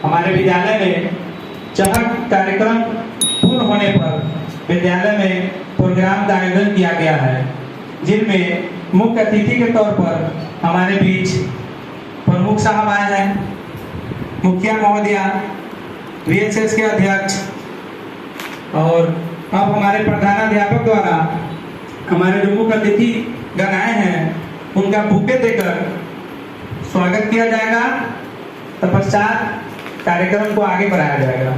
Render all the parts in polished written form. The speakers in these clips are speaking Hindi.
हमारे विद्यालय में चहक कार्यक्रम पूर्ण होने पर विद्यालय में प्रोग्राम का आयोजन किया गया है, जिनमें मुख्य अतिथि के तौर पर हमारे बीच प्रमुख साहब आए हैं, मुखिया महोदया, VHS के अध्यक्ष, और अब हमारे प्रधानाध्यापक द्वारा हमारे जो मुख्य अतिथि गण आए हैं उनका बुके देकर स्वागत किया जाएगा। तत्पश्चात कार्यक्रम को आगे बढ़ाया जाएगा।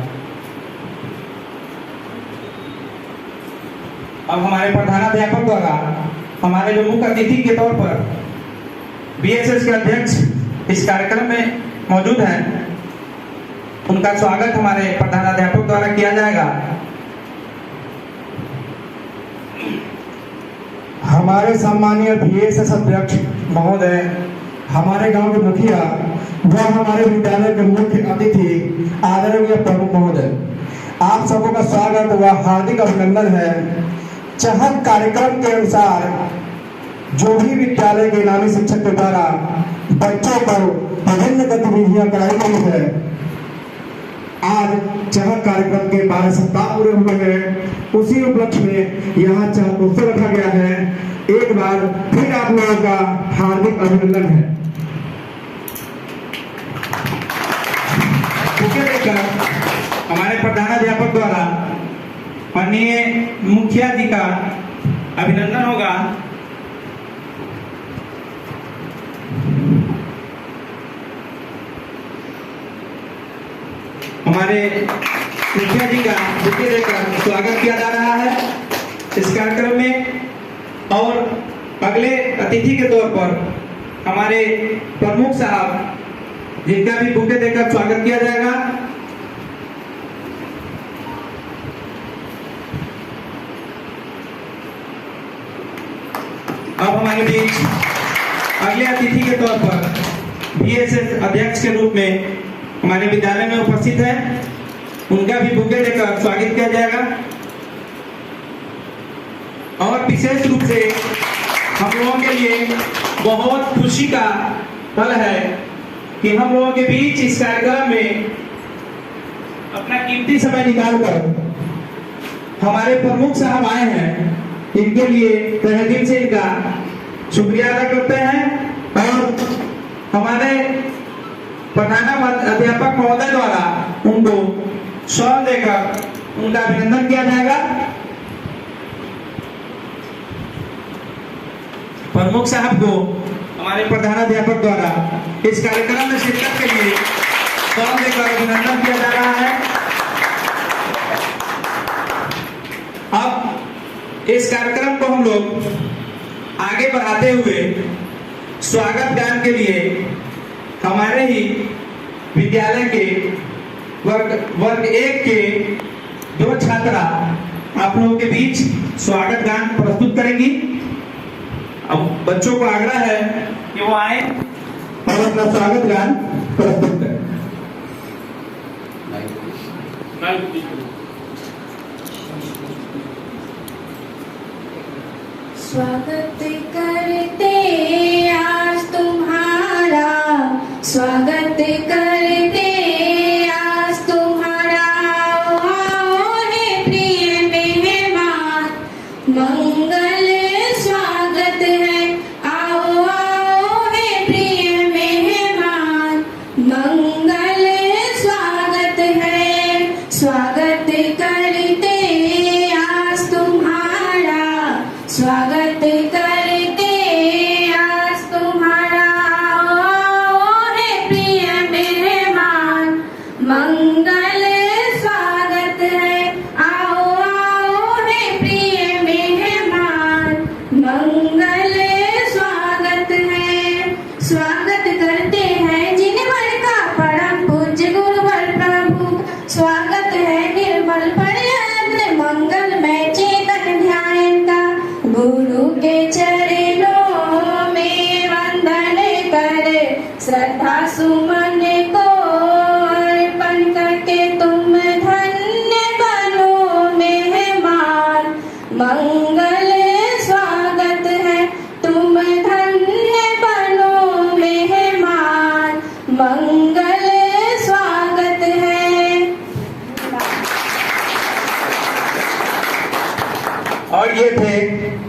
अब हमारे प्रधानाध्यापक द्वारा हमारे जो मुख्य अतिथि के तौर पर VHS के अध्यक्ष इस कार्यक्रम में मौजूद हैं, उनका स्वागत हमारे प्रधानाध्यापक द्वारा किया जाएगा। हमारे सम्मानीय VHS अध्यक्ष महोदय, हमारे गांव के मुखिया व हमारे विद्यालय के मुख्य अतिथि आदरणीय प्रमुख महोदय, आप सबों का स्वागत व हार्दिक अभिनंदन है। चहक कार्यक्रम के अनुसार जो भी विद्यालय के इनामी शिक्षक के द्वारा बच्चों पर विभिन्न गतिविधियां कराई गई है, आज चहक कार्यक्रम के 12 सप्ताह पूरे हुए हैं। उसी उपलक्ष्य में यहाँ चहक उत्सव रखा गया है। एक बार फिर आप लोगों का हार्दिक अभिनंदन है। हमारे प्रधानाध्यापक द्वारा माननीय मुखिया जी का अभिनंदन होगा। हमारे मुखिया जी का बुके देकर स्वागत किया जा रहा है इस कार्यक्रम में। और अगले अतिथि के तौर पर हमारे प्रमुख साहब, जिनका भी बुके देकर स्वागत किया जाएगा। अब हमारे बीच अगले अतिथि के तौर पर VHS अध्यक्ष के रूप में हमारे विद्यालय में उपस्थित है, उनका भी बुके देकर स्वागत किया जाएगा। और विशेष रूप से हम लोगों के लिए बहुत खुशी का पल है कि हम लोगों के बीच इस कार्यक्रम में अपना कीमती समय निकालकर हमारे प्रमुख साहब आए हैं। इनके लिए तहे दिल से इनका शुक्रिया अदा करते हैं और हमारे प्रधानाध्यापक महोदय द्वारा उनको शॉल देकर उनका अभिनंदन किया जाएगा। प्रमुख साहब को हमारे प्रधानाध्यापक द्वारा इस कार्यक्रम में शिरकत के लिए शॉल देकर अभिनंदन किया जा रहा है। अब इस कार्यक्रम को हम लोग आगे बढ़ाते हुए स्वागत गान के लिए हमारे ही विद्यालय के वर्ग 1 के 2 छात्रा आप लोगों के बीच स्वागत गान प्रस्तुत करेंगी। अब बच्चों को आग्रह है कि वो आए और अपना स्वागत गान प्रस्तुत करें। स्वागत करते आज तुम्हारा, स्वागत करते आज तुम्हारा, आओ है प्रिय मेहमान, मंगल स्वागत है, आओ आओ है प्रिय मेहमान, मंगल स्वागत है। स्वागत करते आज तुम्हारा, स्वागत कर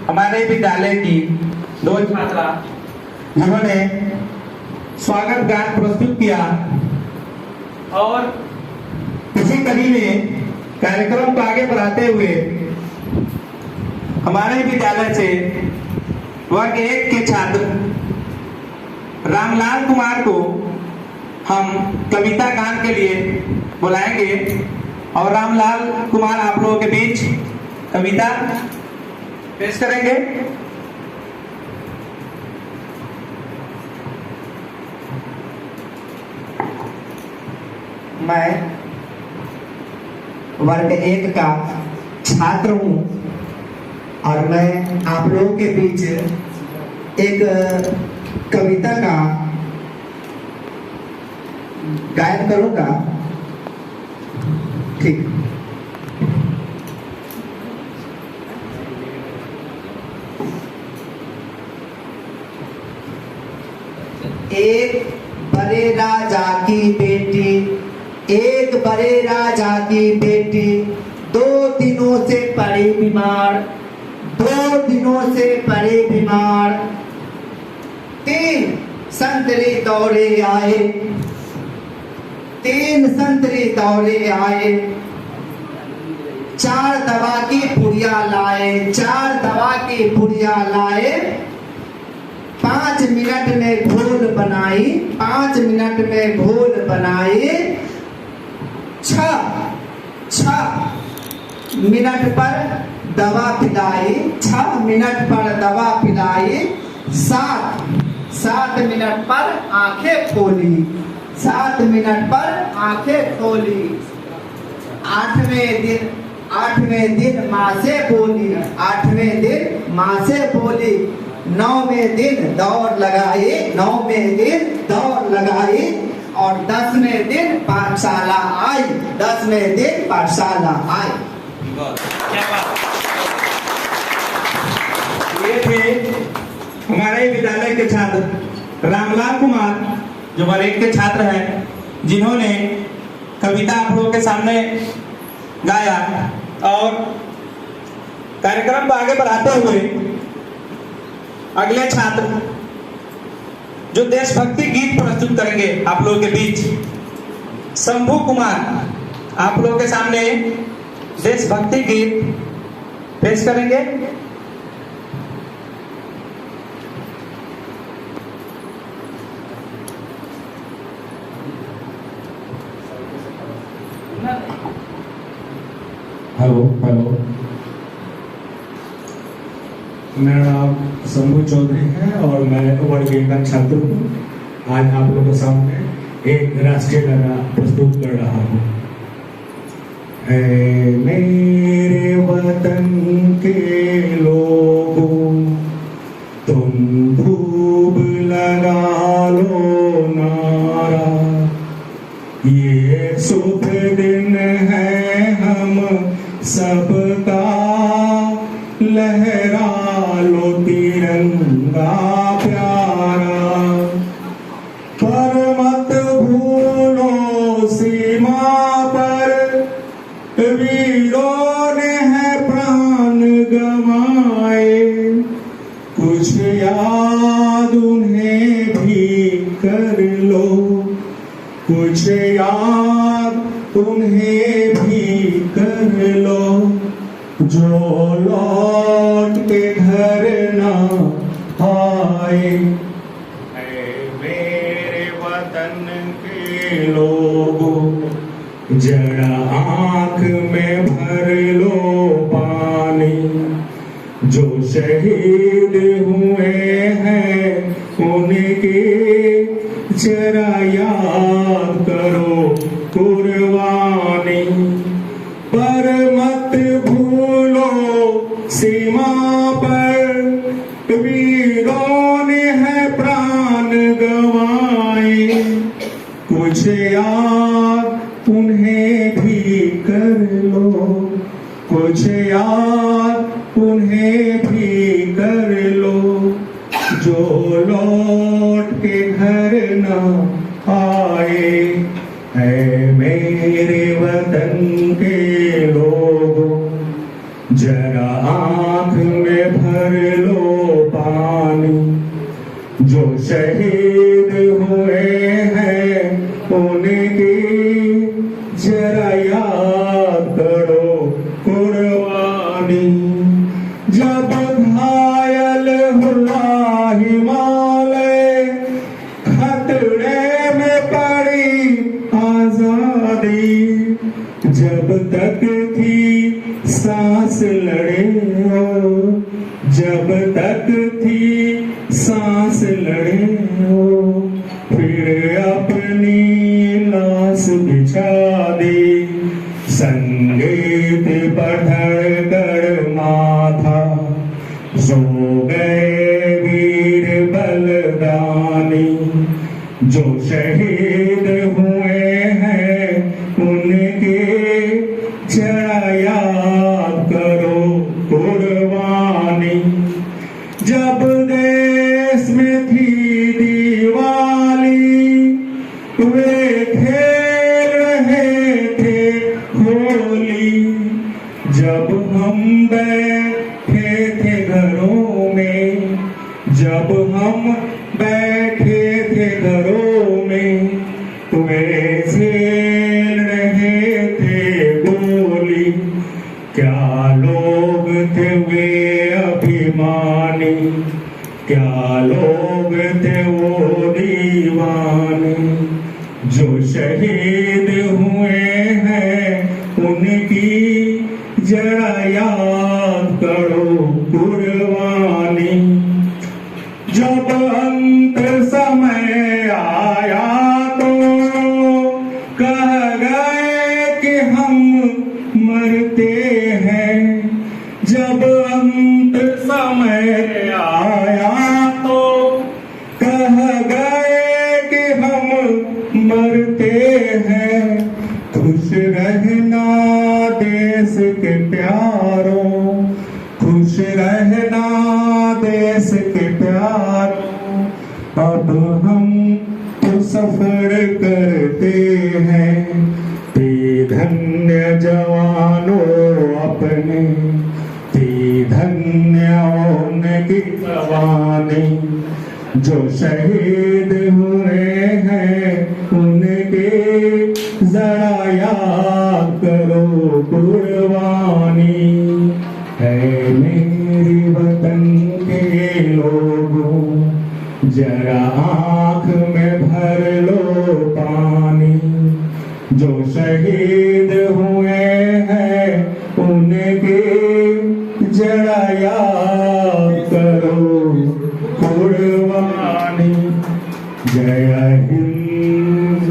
हमारे विद्यालय की 2 छात्रा जिन्होंने स्वागत गान प्रस्तुत किया और इसी कड़ी में कार्यक्रम को आगे बढ़ाते हुए हमारे विद्यालय से वर्ग 1 के छात्र रामलाल कुमार को हम कविता गान के लिए बुलाएंगे और रामलाल कुमार आप लोगों के बीच कविता पेश करेंगे। मैं वर्ग 1 का छात्र हूँ और मैं आप लोगों के बीच एक कविता का गायन करूंगा। ठीक। एक बड़े राजा की बेटी, एक बड़े राजा की बेटी 2 दिनों से पड़ी बीमार, 2 दिनों से पड़ी बीमार। 3 संतरे दौड़े आए, 3 संतरे दौड़े आए। 4 दवा की पुड़िया लाए, 4 दवा की पुड़िया लाए। 5 मिनट में घोल बनाई, 5 मिनट में घोल बनाई। 6 मिनट पर दवा पिलाई, 6 मिनट पर दवा पिलाई। 7 मिनट पर आंखें खोली, 7 मिनट पर आंखें खोली। 8वें दिन माँ से बोली, 8वें दिन माँ से बोली। 9वें दिन दौड़ लगाई, 9वें दिन दौड़ लगाई। और 10वें दिन पाठशाला आई, 10वें दिन पाठशाला आई। ये थे हमारे विद्यालय के छात्र रामलाल कुमार जो वर्ग 1 के छात्र हैं, जिन्होंने कविता आप लोगों के सामने गाया। और कार्यक्रम को आगे बढ़ाते हुए अगले छात्र जो देशभक्ति गीत प्रस्तुत करेंगे आप लोगों के बीच, शंभू कुमार आप लोगों के सामने देशभक्ति गीत पेश करेंगे। हेलो हेलो, मेरा नाम शंभू चौधरी है और मैं वर्ग 1 का छात्र हूँ। आज आप लोगों के सामने एक राष्ट्रीय गाना प्रस्तुत कर रहा हूँ। ऐ मेरे वतन के लोगों, तुम खूब लगा लो नारा, ये शुभ दिन है हम सबका, लहरा लो तिरंगा प्यारा। पर मत भूलो सीमा पर वीरों ने है प्राण गंवाए, कुछ याद उन्हें भी कर लो, कुछ याद उन्हें भी कर लो, जो लौट के घर ना आए। मेरे वतन के लोगों, जरा आंख में भर लो पानी, जो शहीद हुए हैं उनके जरा याद करो कुर्बानी। पर मत भूलो सीमा पर वीरों ने है प्राण गंवाए, कुछ याद उन्हें भी कर लो, कुछ याद उन्हें भी कर लो, जो लौट के घर न आए। है मेरे वतन के लोगों, जरा आँख में भर लो पानी, जो शहीद हुए हैं उनकी जरा याद करो कुर्बानी। जब घायल हुआ हिमालय, खतरे में पड़ी आजादी, जब तक थी सांस लड़े हो, जब तक थी सांस लड़े हो, फिर अपनी लाश बिछा दी। संगीत पर धड़कन माथा, सो गए वीर बलिदानी, जो शहीद हुए हैं उनके जरा याद करो कुर्बानी। जब देश में थी दिवाली, वे खेल रहे थे होली, जब हम बैठे थे घरों में, जब हम बैठे थे घरों में, वे झेल रहे थे गोली। क्या लोग थे वे अभिमानी, क्या लोग थे वो दीवाने, जो शहीद हुए हैं उनकी जरा याद करो कुर्बानी। जब अंत समय आया तो कह गए कि हम मरते हैं, जब अंत समय आया तो कह गए कि हम मरते हैं। खुश रहना देश के प्यारों, खुश रहना देश के प्यारों, अब हम तो सफर करते हैं। ते धन्य जवानों अपने, ते धन्य उनकी जवानी, जो शहीद हुए हैं उनके जरा याद करो कुर्बानी। है मेरी वतन के लोगों, जरा आँख में भर लो पानी, जो शहीद हुए हैं उनके जरा याद करो कुर्बानी। जय हिंद,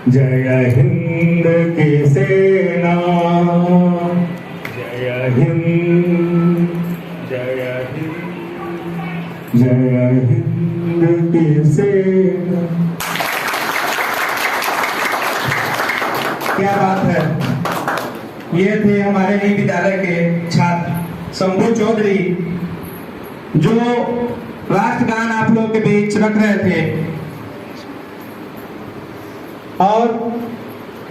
जय हिंद की सेना, जय हिंद, जय हिंद, जय हिंद की सेना। क्या बात है। ये थे हमारे ही विद्यालय के छात्र शंभू चौधरी, जो राष्ट्रगान आप लोगों के बीच रख रहे थे। और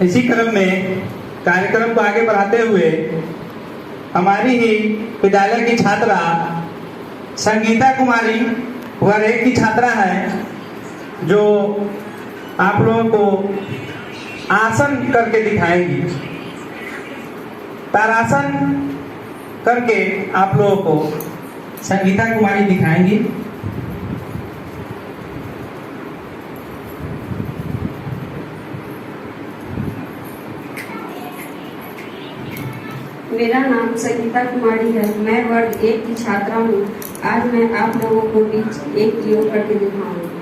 इसी क्रम में कार्यक्रम को आगे बढ़ाते हुए हमारी ही विद्यालय की छात्रा संगीता कुमारी वह एक की छात्रा है, जो आप लोगों को आसन करके दिखाएंगी। तारासन करके आप लोगों को संगीता कुमारी दिखाएंगी। मेरा नाम संगीता कुमारी है। मैं वर्ग 1 की छात्रा हूँ। आज मैं आप लोगों को बीच एक योग करके दिखाऊंगी।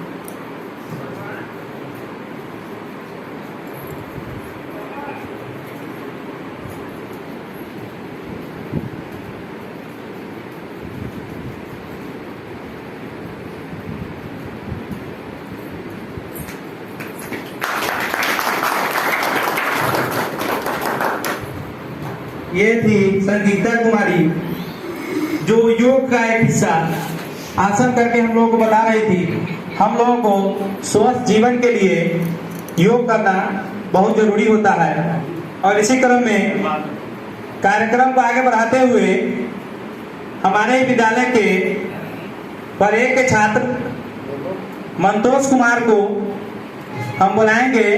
ये थी संगीता कुमारी, जो योग का एक हिस्सा आसन करके हम लोगों को बता रही थी। हम लोगों को स्वस्थ जीवन के लिए योग करना बहुत जरूरी होता है। और इसी क्रम में कार्यक्रम को आगे बढ़ाते हुए हमारे विद्यालय के पर के छात्र मंतोष कुमार को हम बुलाएंगे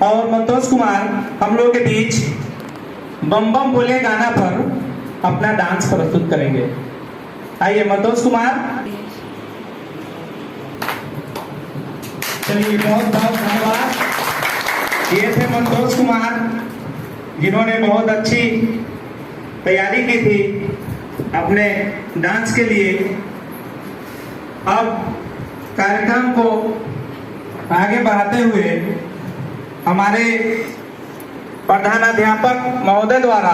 और मंतोष कुमार हम लोग के बीच बम बम बोले गाना पर अपना डांस प्रस्तुत करेंगे। आइए मंतोष कुमार। चलिए, बहुत बहुत धन्यवाद। ये थे मंतोष कुमार जिन्होंने बहुत अच्छी तैयारी की थी अपने डांस के लिए। अब कार्यक्रम को आगे बढ़ाते हुए हमारे प्रधानाध्यापक महोदय द्वारा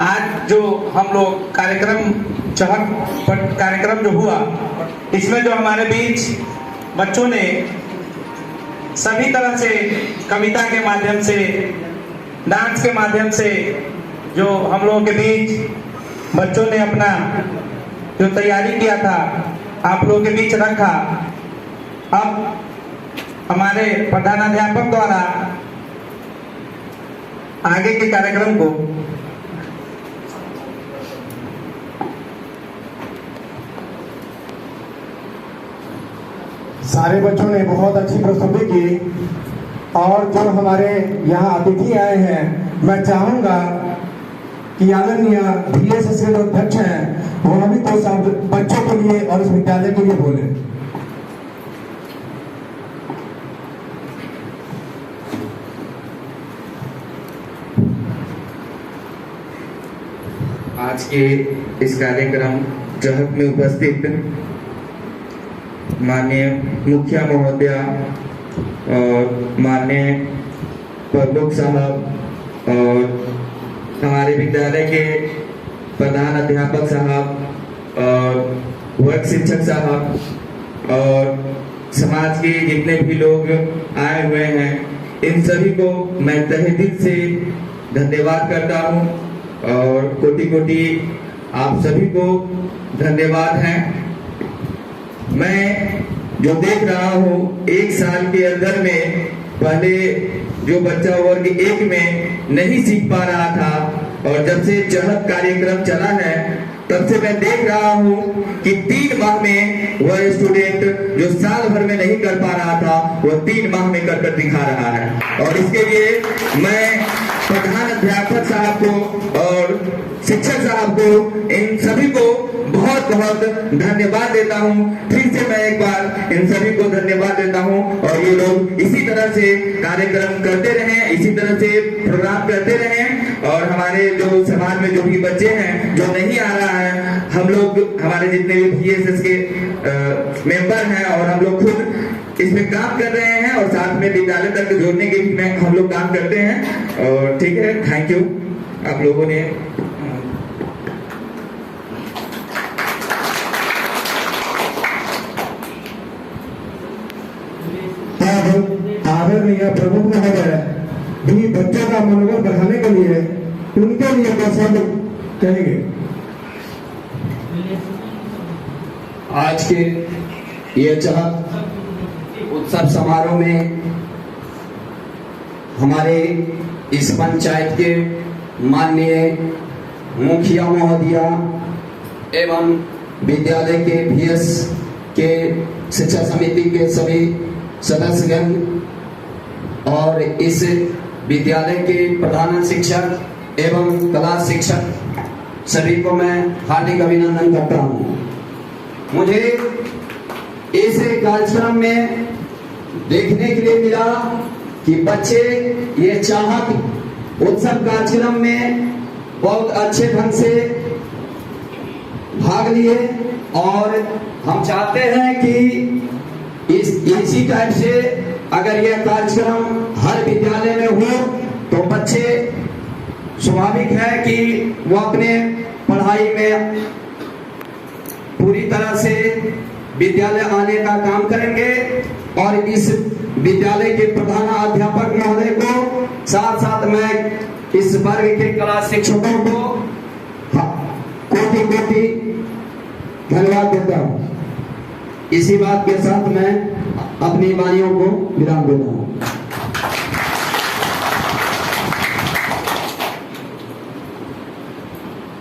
आज जो हम लोग कार्यक्रम चहक कार्यक्रम जो हुआ, इसमें जो हमारे बीच बच्चों ने सभी तरह से कविता के माध्यम से, डांस के माध्यम से जो हम लोगों के बीच बच्चों ने अपना जो तैयारी किया था आप लोगों के बीच रखा। अब हमारे प्रधानाध्यापक द्वारा आगे के कार्यक्रम को सारे बच्चों ने बहुत अच्छी प्रस्तुति की और जो हमारे यहाँ अतिथि आए हैं, मैं चाहूंगा कि आदरणीय VSS के जो अध्यक्ष हैं वो अभी तो सब बच्चों के लिए और इस विद्यालय के लिए बोले। आज के इस कार्यक्रम चहक में उपस्थित माननीय मुखिया महोदया और माननीय प्रमुख साहब और हमारे विद्यालय के प्रधान अध्यापक साहब और वर्ग शिक्षक साहब और समाज के जितने भी लोग आए हुए हैं, इन सभी को मैं तहे दिल से धन्यवाद करता हूँ और कोटि कोटि आप सभी को धन्यवाद है। मैं जो देख रहा हूँ, एक साल के अंदर में पहले जो बच्चा वर्ग 1 में नहीं सीख पा रहा था और जब से चहक कार्यक्रम चला है तब से मैं देख रहा हूँ कि 3 माह में वह स्टूडेंट जो साल भर में नहीं कर पा रहा था वह 3 माह में कर दिखा रहा है। और इसके लिए मैं प्रधान अध्यापक साहब को और शिक्षक साहब को, इन सभी को बहुत बहुत धन्यवाद देता हूँ। फिर से मैं एक बार इन सभी को धन्यवाद देता हूँ और ये लोग इसी तरह से कार्यक्रम करते रहें, इसी तरह से प्रोग्राम करते रहें और हमारे जो समाज में जो भी बच्चे हैं जो नहीं आ रहा है, हम लोग हमारे जितने भी VSS के मेंबर हैं और हम लोग खुद इसमें काम कर रहे हैं और साथ में विद्यालय तक जोड़ने के भी में हम लोग काम करते हैं। और ठीक है, थैंक यू आप लोगों ने। आदरणीय प्रमुख महोदय भी बच्चों का मनोबल बढ़ाने के लिए उनके लिए दो शब्द कहेंगे। आज के ये चहक उत्सव समारोह में हमारे इस पंचायत के माननीय मुखिया महोदया एवं विद्यालय के VS के शिक्षा समिति के सभी सदस्यगण और इस विद्यालय के प्रधान शिक्षक एवं कला शिक्षक सभी को मैं हार्दिक अभिनंदन करता हूँ। मुझे इस कार्यक्रम में देखने के लिए मिला कि बच्चे ये चहक उत्सव कार्यक्रम में बहुत अच्छे ढंग से भाग लिए और हम चाहते हैं कि इसी टाइप से अगर यह कार्यक्रम हर विद्यालय में हो तो बच्चे स्वाभाविक है कि वो अपने पढ़ाई में पूरी तरह से विद्यालय आने का काम करेंगे और इस विद्यालय के प्रधान अध्यापक महोदय को साथ साथ मैं इस वर्ग के कला शिक्षकों को कोटि कोटि धन्यवाद देता हूँ। इसी बात के साथ मैं अपनी वाणियों को विराम देता हूँ।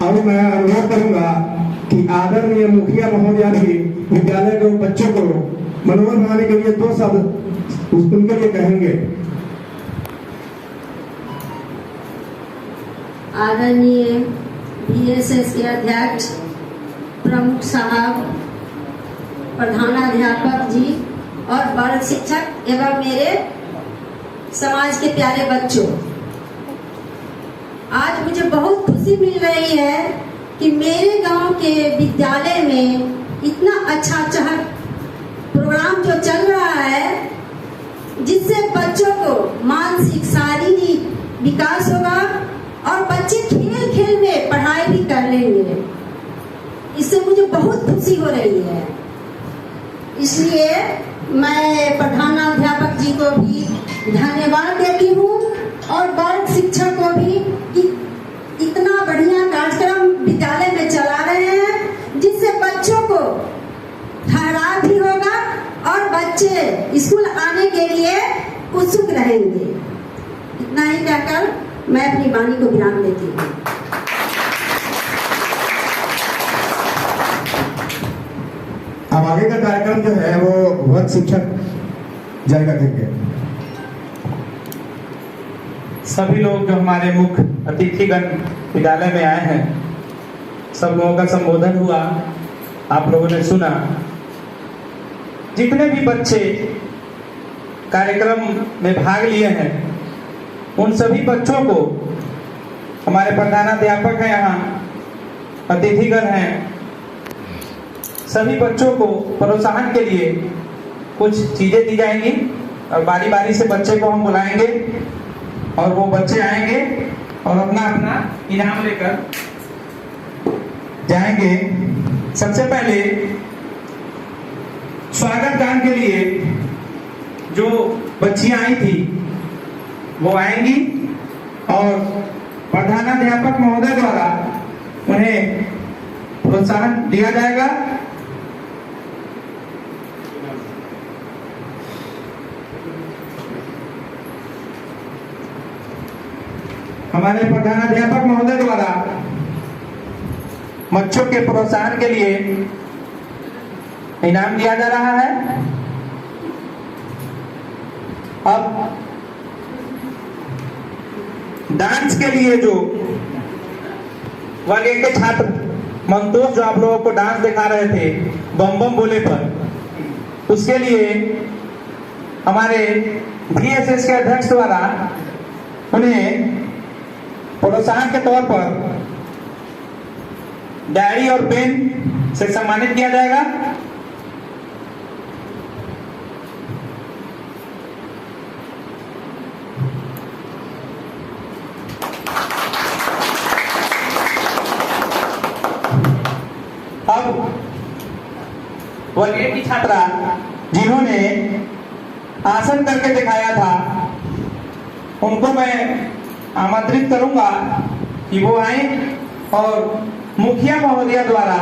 और मैं अनुरोध करूंगा कि आदरणीय मुखिया महोदया भी विद्यालय के बच्चों को मनोबल बनाने के लिए 2 शब्द उनके लिए कहेंगे। आदरणीय बीएसएस के अध्यक्ष प्रमुख साहब, प्रधानाध्यापक जी और बाल शिक्षक एवं मेरे समाज के प्यारे बच्चों, आज मुझे बहुत खुशी मिल रही है कि मेरे गांव के विद्यालय में इतना अच्छा प्रोग्राम जो चल रहा है, जिससे बच्चों को मानसिक शारीरिक विकास होगा और बच्चे खेल खेल में पढ़ाई भी कर लेंगे। इससे मुझे बहुत खुशी हो रही है। इसलिए मैं प्रधानाध्यापक जी को भी धन्यवाद देती हूँ और बाल शिक्षक को भी कि इतना बढ़िया कार्यक्रम विद्यालय में चला रहे हैं, जिससे बच्चों को ठहराव भी होगा और बच्चे स्कूल आने के लिए उत्सुक रहेंगे। इतना ही कहकर मैं अपनी वाणी को विराम देती हूँ। अब आगे का कार्यक्रम जो है वो वर्ग शिक्षक जारी रखेंगे। सभी लोग जो हमारे मुख्य अतिथिगण विद्यालय में आए हैं, सब लोगों का संबोधन हुआ, आप लोगों ने सुना। जितने भी बच्चे कार्यक्रम में भाग लिए हैं, उन सभी बच्चों को हमारे प्रधानाध्यापक हैं, यहाँ अतिथिगण हैं, सभी बच्चों को प्रोत्साहन के लिए कुछ चीजें दी जाएंगी और बारी बारी से बच्चे को हम बुलाएंगे और वो बच्चे आएंगे और अपना अपना इनाम लेकर जाएंगे। सबसे पहले स्वागत गान के लिए जो बच्चियां आई थी वो आएंगी और प्रधानाध्यापक महोदय द्वारा उन्हें प्रोत्साहन दिया जाएगा। हमारे प्रधानाध्यापक महोदय द्वारा बच्चों के प्रोत्साहन के लिए इनाम दिया जा रहा है। अब डांस के लिए जो वर्ग के छात्र मंतोष जो आप लोगों को डांस दिखा रहे थे बम बम बोले पर, उसके लिए हमारे बीएसएस के अध्यक्ष द्वारा उन्हें प्रोत्साहन के तौर पर डायरी और पेन से सम्मानित किया जाएगा। अब वर्ग की छात्रा जिन्होंने आसन करके दिखाया था, उनको मैं आमंत्रित करूंगा कि वो आए और मुखिया महोदया द्वारा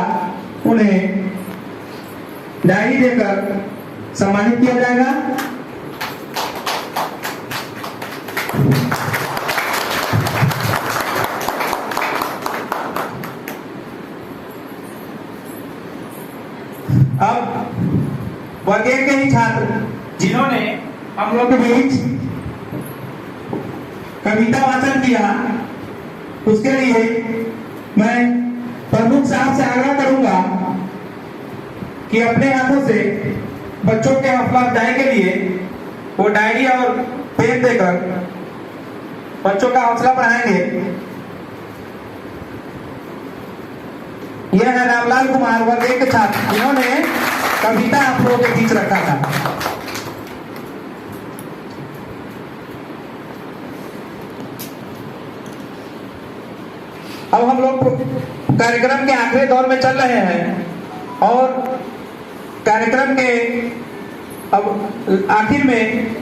उन्हें डायरी देकर सम्मानित किया जाएगा। अब वर्ग के ही छात्र जिन्होंने हम लोग के बीच कविता वाचन किया, उसके लिए मैं प्रमुख साहब से आग्रह करूंगा कि अपने हाथों से बच्चों के हौसला अफजाई के लिए वो डायरी और पेन देकर बच्चों का हौसला बढ़ाएंगे। यह है रामलाल कुमार वर्ग के छात्र जिन्होंने कविता आप लोगों के बीच रखा था। अब हम लोग कार्यक्रम के आखिरी दौर में चल रहे हैं और कार्यक्रम के अब आखिर में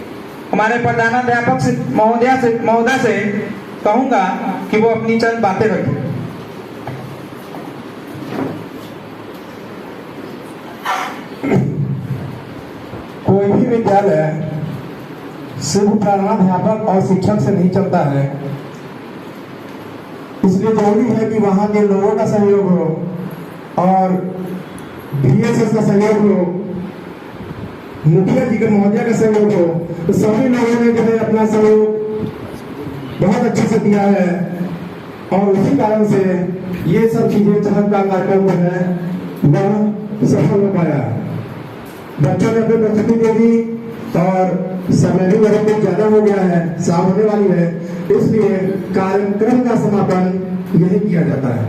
हमारे प्रधानाध्यापक से महोदया से कहूंगा कि वो अपनी चंद बातें रखें। कोई भी विद्यालय सिर्फ प्रधानाध्यापक और शिक्षक से नहीं चलता है। इसलिए जरूरी है कि वहाँ के लोगों का सहयोग हो और बीएसएस का सहयोग हो, मुखिया जी के महोदया का सहयोग हो। तो सभी लोगों ने जो है अपना सहयोग बहुत अच्छे से दिया है और उसी कारण से ये सब चीजें चहक का कार्यक्रम जो है वह सफल हो पाया। बच्चों ने अपनी प्रस्तुति दे दी और समय भी बहुत कुछ ज्यादा हो गया है, शाम होने वाली है, इसलिए कार्यक्रम का समापन यही किया जाता है।